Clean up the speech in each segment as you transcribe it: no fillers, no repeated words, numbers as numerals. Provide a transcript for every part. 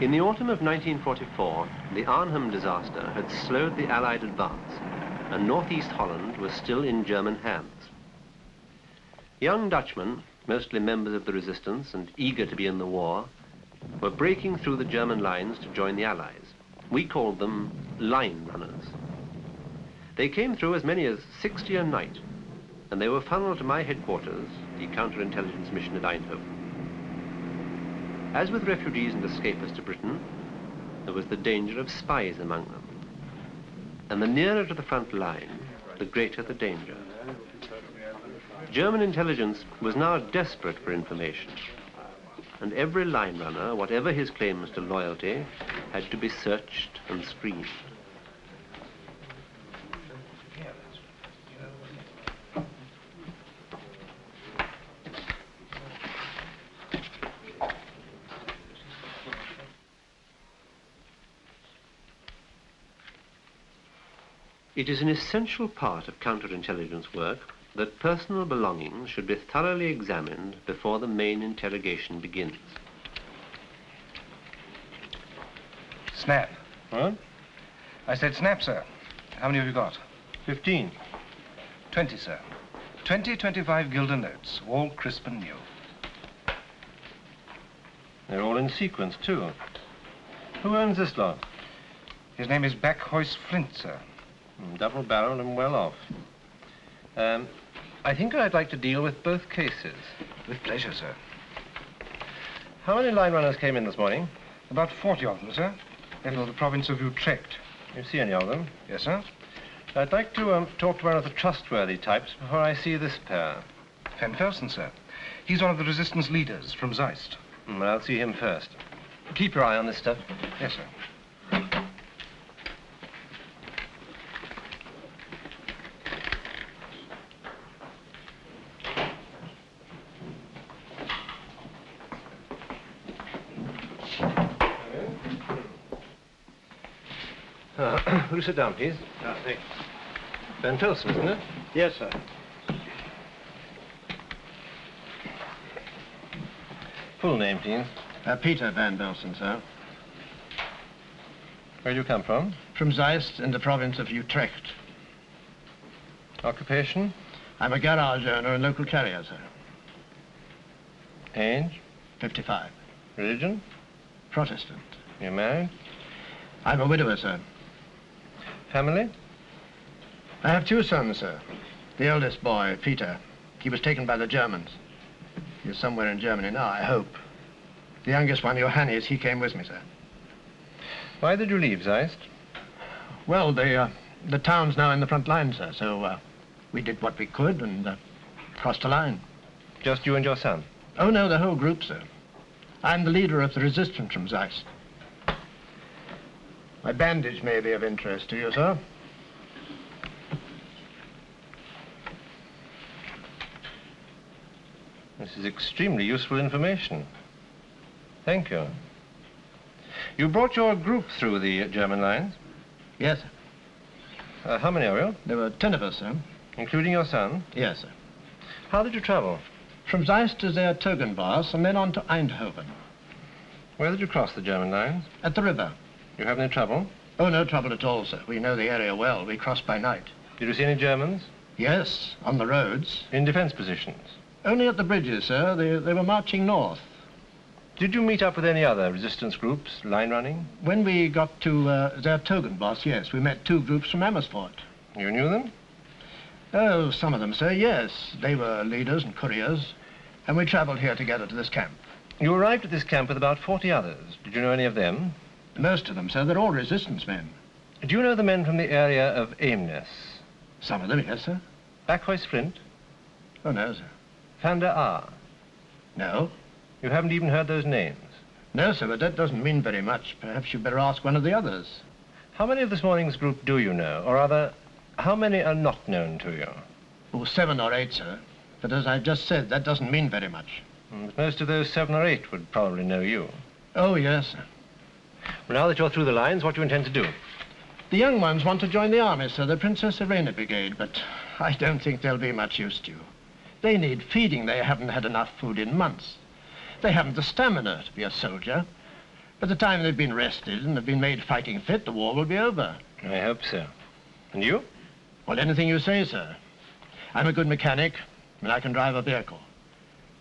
In the autumn of 1944, the Arnhem disaster had slowed the Allied advance, and northeast Holland was still in German hands. Young Dutchmen, mostly members of the resistance and eager to be in the war, were breaking through the German lines to join the Allies. We called them line runners. They came through as many as 60 a night, and they were funneled to my headquarters, the counterintelligence mission at Eindhoven. As with refugees and escapists to Britain, there was the danger of spies among them. And the nearer to the front line, the greater the danger. German intelligence was now desperate for information, and every line runner, whatever his claims to loyalty, had to be searched and screened. It is an essential part of counterintelligence work that personal belongings should be thoroughly examined before the main interrogation begins. Snap. What? I said snap, sir. How many have you got? 15. 20, sir. 20 25 guilder notes, all crisp and new. They're all in sequence, too. Who owns this lot? His name is Backhoist Flint, sir. Double-barreled and well off. I think I'd like to deal with both cases. With pleasure, sir. How many line runners came in this morning? About 40 of them, sir. They're from the province of Utrecht. You see any of them? Yes, sir. I'd like to talk to one of the trustworthy types before I see this pair. Van Velsen, sir. He's one of the resistance leaders from Zeist. Well, I'll see him first. Keep your eye on this stuff. Yes, sir. Will you sit down, please? Thanks. Van Velsen, isn't it? Yes, sir. Full name, please. Peter Van Velsen, sir. Where do you come from? From Zeist in the province of Utrecht. Occupation? I'm a garage owner and local carrier, sir. Age? 55. Religion? Protestant. You're married? I'm a widower, sir. Family? I have 2 sons, sir. The eldest boy, Peter, he was taken by the Germans. He's somewhere in Germany now, I hope. The youngest one, Johannes, he came with me, sir. Why did you leave Zeist? Well, the town's now in the front line, sir, so we did what we could and crossed the line. Just you and your son? Oh, no, the whole group, sir. I'm the leader of the resistance from Zeist. My bandage may be of interest to you, sir. This is extremely useful information. Thank you. You brought your group through the German lines? Yes, sir. How many are you? There were 10 of us, sir. Including your son? Yes, sir. How did you travel? From Zeist to Zertogenbos and then on to Eindhoven. Where did you cross the German lines? At the river. You have any trouble? Oh, no trouble at all, sir. We know the area well. We crossed by night. Did you see any Germans? Yes, on the roads. In defense positions? Only at the bridges, sir. They were marching north. Did you meet up with any other resistance groups, line running? When we got to Zertogenbos, yes, we met 2 groups from Amersfoort. You knew them? Oh, some of them, sir, yes. They were leaders and couriers, and we traveled here together to this camp. You arrived at this camp with about 40 others. Did you know any of them? Most of them, sir. They're all resistance men. Do you know the men from the area of Eemnes? Some of them, yes, sir. Backhoist Flint? Oh, no, sir. Van der Aar? No. You haven't even heard those names? No, sir, but that doesn't mean very much. Perhaps you'd better ask one of the others. How many of this morning's group do you know? Or rather, how many are not known to you? Oh, 7 or 8, sir. But as I've just said, that doesn't mean very much. But most of those 7 or 8 would probably know you. Oh, yes, sir. Well, now that you're through the lines, what do you intend to do? The young ones want to join the army, sir, the Princess Irene Brigade, but I don't think they'll be much use to you. They need feeding. They haven't had enough food in months. They haven't the stamina to be a soldier. By the time they've been rested and have been made fighting fit, the war will be over. I hope so. And you? Well, anything you say, sir. I'm a good mechanic, and I can drive a vehicle.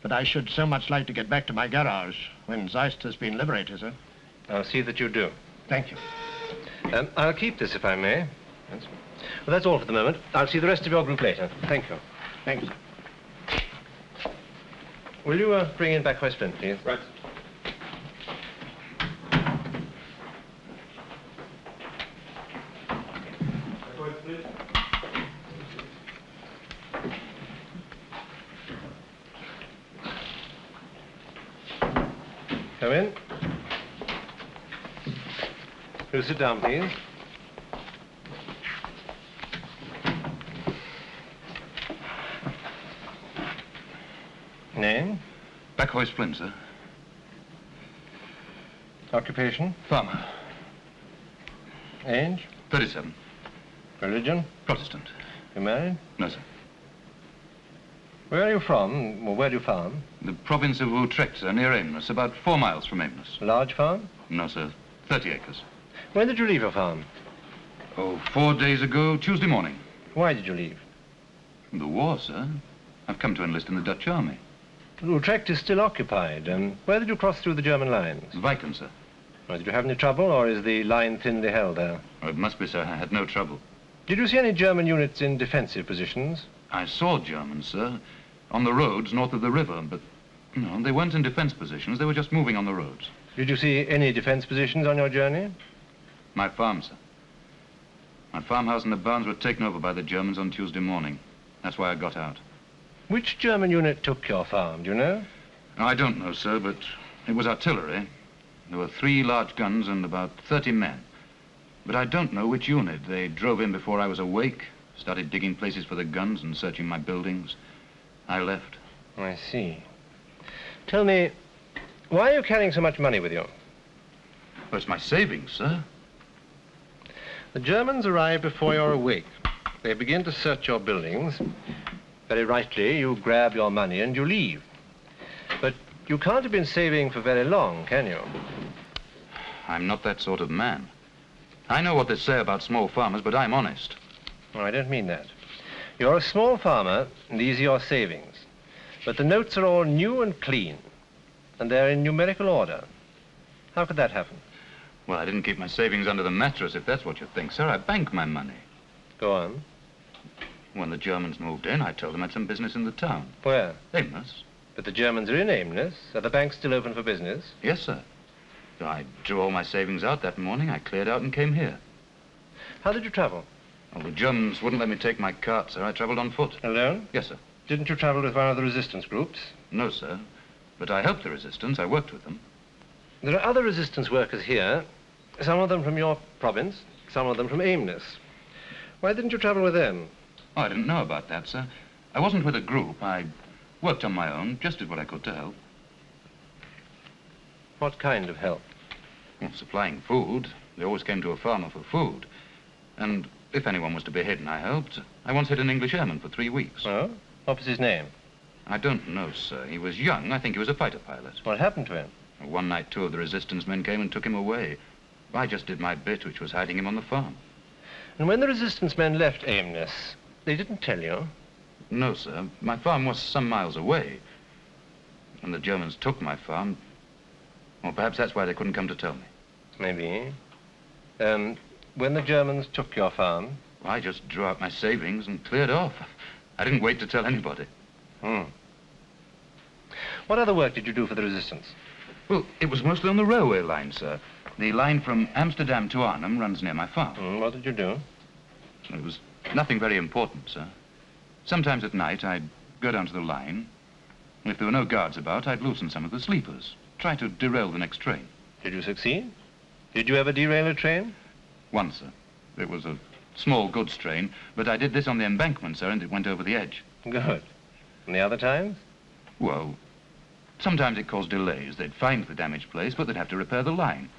But I should so much like to get back to my garage when Zeist has been liberated, sir. I'll see that you do. Thank you. I'll keep this, if I may. Well, that's all for the moment. I'll see the rest of your group later. Thank you. Thank you, sir. Will you bring in back Hoist Flint, please? Right. Come in. You sit down, please. Name? Hoist Flint, sir. Occupation? Farmer. Age? 37. Religion? Protestant. You married? No, sir. Where are you from? Or where do you farm? The province of Utrecht, sir, near Amos, about 4 miles from Amos. Large farm? No, sir. 30 acres. When did you leave your farm? Oh, 4 days ago, Tuesday morning. Why did you leave? The war, sir. I've come to enlist in the Dutch army. Utrecht is still occupied. Where did you cross through the German lines? Viken, sir. Did you have any trouble, or is the line thinly held there? Oh, it must be, sir. I had no trouble. Did you see any German units in defensive positions? I saw Germans, sir, on the roads north of the river, but, no, they weren't in defense positions. They were just moving on the roads. Did you see any defense positions on your journey? My farm, sir. My farmhouse and the barns were taken over by the Germans on Tuesday morning. That's why I got out. Which German unit took your farm, do you know? I don't know, sir, but it was artillery. There were 3 large guns and about 30 men. But I don't know which unit. They drove in before I was awake, started digging places for the guns and searching my buildings. I left. I see. Tell me, why are you carrying so much money with you? Well, it's my savings, sir. The Germans arrive before you're awake. They begin to search your buildings. Very rightly, you grab your money and you leave. But you can't have been saving for very long, can you? I'm not that sort of man. I know what they say about small farmers, but I'm honest. Oh, I don't mean that. You're a small farmer, and these are your savings. But the notes are all new and clean, and they're in numerical order. How could that happen? Well, I didn't keep my savings under the mattress, if that's what you think, sir. I bank my money. Go on. When the Germans moved in, I told them I had some business in the town. Where? Amos. But the Germans are in Amos. Are the banks still open for business? Yes, sir. I drew all my savings out that morning. I cleared out and came here. How did you travel? Well, the Germans wouldn't let me take my cart, sir. I traveled on foot. Alone? Yes, sir. Didn't you travel with one of the resistance groups? No, sir. But I helped the resistance. I worked with them. There are other resistance workers here, some of them from your province, some of them from Amos. Why didn't you travel with them? Oh, I didn't know about that, sir. I wasn't with a group. I worked on my own, just did what I could to help. What kind of help? Well, supplying food. They always came to a farmer for food. And if anyone was to be hidden, I helped. I once hid an English airman for 3 weeks. Oh? What was his name? I don't know, sir. He was young. I think he was a fighter pilot. What happened to him? One night, 2 of the resistance men came and took him away. I just did my bit, which was hiding him on the farm. And when the resistance men left Amos, they didn't tell you? No, sir. My farm was some miles away. When the Germans took my farm, well, perhaps that's why they couldn't come to tell me. Maybe. When the Germans took your farm? Well, I just drew out my savings and cleared off. I didn't wait to tell anybody. What other work did you do for the resistance? Well, it was mostly on the railway line, sir. The line from Amsterdam to Arnhem runs near my farm. What did you do? It was nothing very important, sir. Sometimes at night, I'd go down to the line. If there were no guards about, I'd loosen some of the sleepers, try to derail the next train. Did you succeed? Did you ever derail a train? Once, sir. It was a small goods train, but I did this on the embankment, sir, and it went over the edge. Good. And the other times? Well, sometimes it caused delays. They'd find the damaged place, but they'd have to repair the line.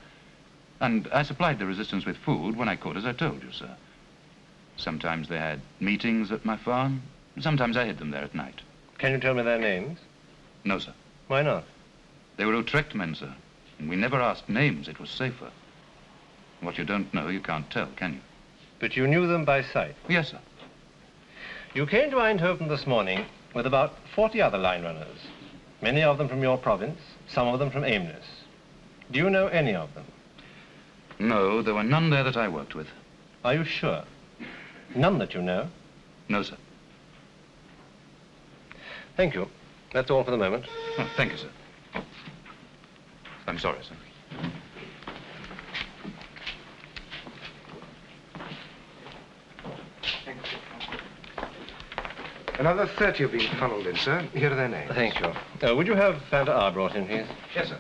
And I supplied the resistance with food when I could, as I told you, sir. Sometimes they had meetings at my farm. Sometimes I hid them there at night. Can you tell me their names? No, sir. Why not? They were Utrecht men, sir. And we never asked names. It was safer. What you don't know, you can't tell, can you? But you knew them by sight? Yes, sir. You came to Eindhoven this morning with about 40 other line runners, many of them from your province, some of them from Aimness. Do you know any of them? No, there were none there that I worked with. Are you sure? None that you know? No, sir. Thank you. That's all for the moment. Oh, thank you, sir. I'm sorry, sir. Another 30 have been funneled in, sir. Here are their names. Thank you. Would you have Fanta R brought in, please? Yes, sir.